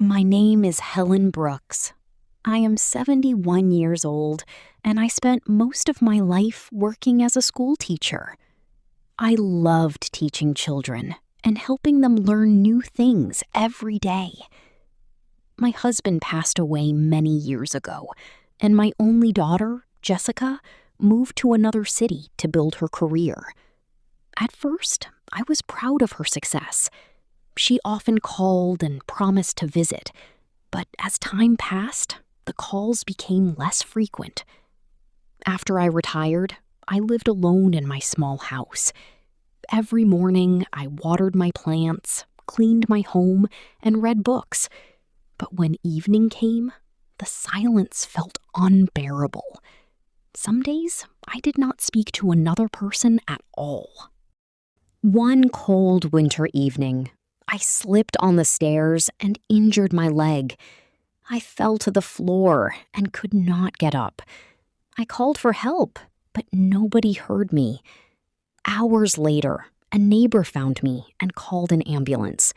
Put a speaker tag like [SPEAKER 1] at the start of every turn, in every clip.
[SPEAKER 1] My name is Helen Brooks. I am 71 years old, and I spent most of my life working as a school teacher. I loved teaching children and helping them learn new things every day. My husband passed away many years ago, and my only daughter, Jessica, moved to another city to build her career. At first, I was proud of her success. She often called and promised to visit, but as time passed, the calls became less frequent. After I retired, I lived alone in my small house. Every morning, I watered my plants, cleaned my home, and read books. But when evening came, the silence felt unbearable. Some days, I did not speak to another person at all. One cold winter evening, I slipped on the stairs and injured my leg. I fell to the floor and could not get up. I called for help, but nobody heard me. Hours later, a neighbor found me and called an ambulance.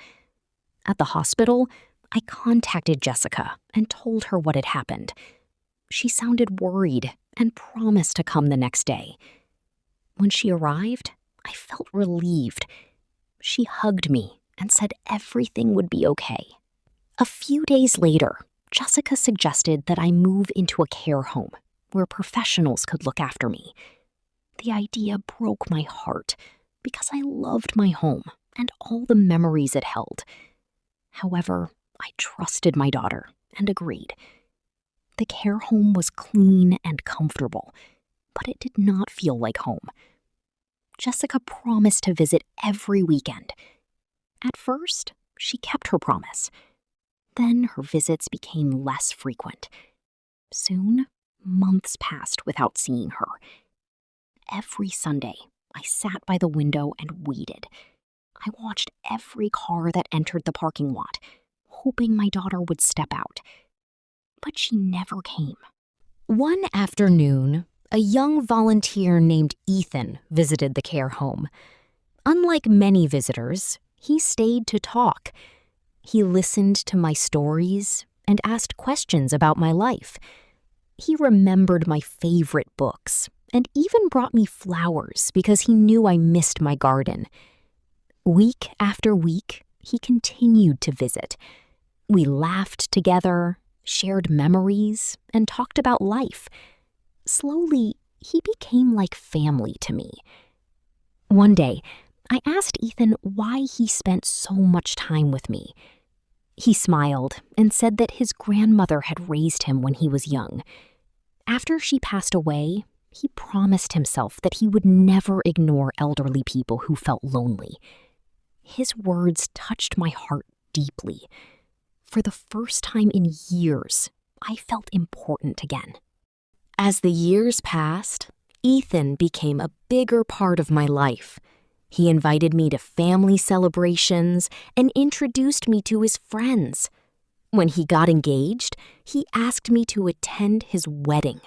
[SPEAKER 1] At the hospital, I contacted Jessica and told her what had happened. She sounded worried and promised to come the next day. When she arrived, I felt relieved. She hugged me and said everything would be okay. A few days later, Jessica suggested that I move into a care home where professionals could look after me. The idea broke my heart because I loved my home and all the memories it held. However, I trusted my daughter and agreed. The care home was clean and comfortable, but it did not feel like home. Jessica promised to visit every weekend. At first, she kept her promise. Then her visits became less frequent. Soon, months passed without seeing her. Every Sunday, I sat by the window and waited. I watched every car that entered the parking lot, hoping my daughter would step out. But she never came. One afternoon, a young volunteer named Ethan visited the care home. Unlike many visitors, he stayed to talk. He listened to my stories and asked questions about my life. He remembered my favorite books and even brought me flowers because he knew I missed my garden. Week after week, he continued to visit. We laughed together, shared memories, and talked about life. Slowly, he became like family to me. One day, I asked Ethan why he spent so much time with me. He smiled and said that his grandmother had raised him when he was young. After she passed away, he promised himself that he would never ignore elderly people who felt lonely. His words touched my heart deeply. For the first time in years, I felt important again. As the years passed, Ethan became a bigger part of my life. He invited me to family celebrations and introduced me to his friends. When he got engaged, he asked me to attend his wedding.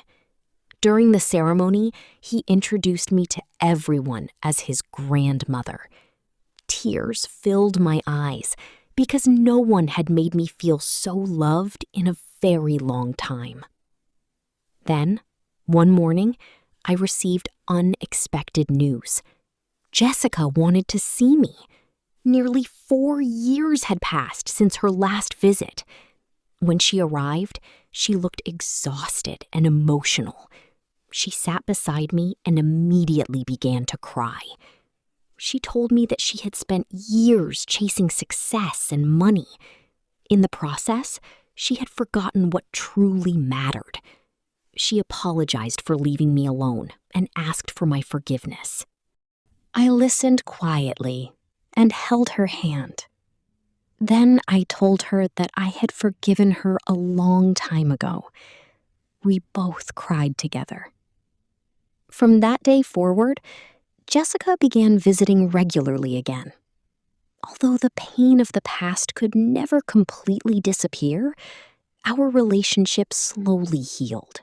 [SPEAKER 1] During the ceremony, he introduced me to everyone as his grandmother. Tears filled my eyes because no one had made me feel so loved in a very long time. Then, one morning, I received unexpected news. Jessica wanted to see me. Nearly 4 years had passed since her last visit. When she arrived, she looked exhausted and emotional. She sat beside me and immediately began to cry. She told me that she had spent years chasing success and money. In the process, she had forgotten what truly mattered. She apologized for leaving me alone and asked for my forgiveness. I listened quietly and held her hand. Then I told her that I had forgiven her a long time ago. We both cried together. From that day forward, Jessica began visiting regularly again. Although the pain of the past could never completely disappear, our relationship slowly healed.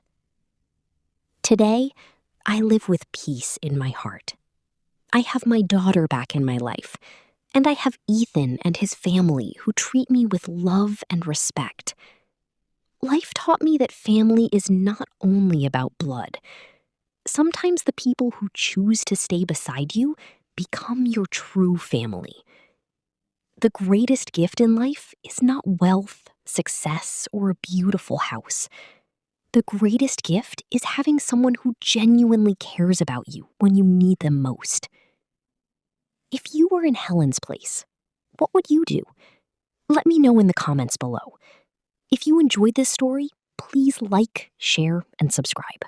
[SPEAKER 1] Today, I live with peace in my heart. I have my daughter back in my life, And I have Ethan and his family who treat me with love and respect. Life taught me that family is not only about blood. Sometimes the people who choose to stay beside you become your true family. The greatest gift in life is not wealth, success, or a beautiful house. The greatest gift is having someone who genuinely cares about you when you need them most. If you were in Helen's place, what would you do? Let me know in the comments below. If you enjoyed this story, please like, share, and subscribe.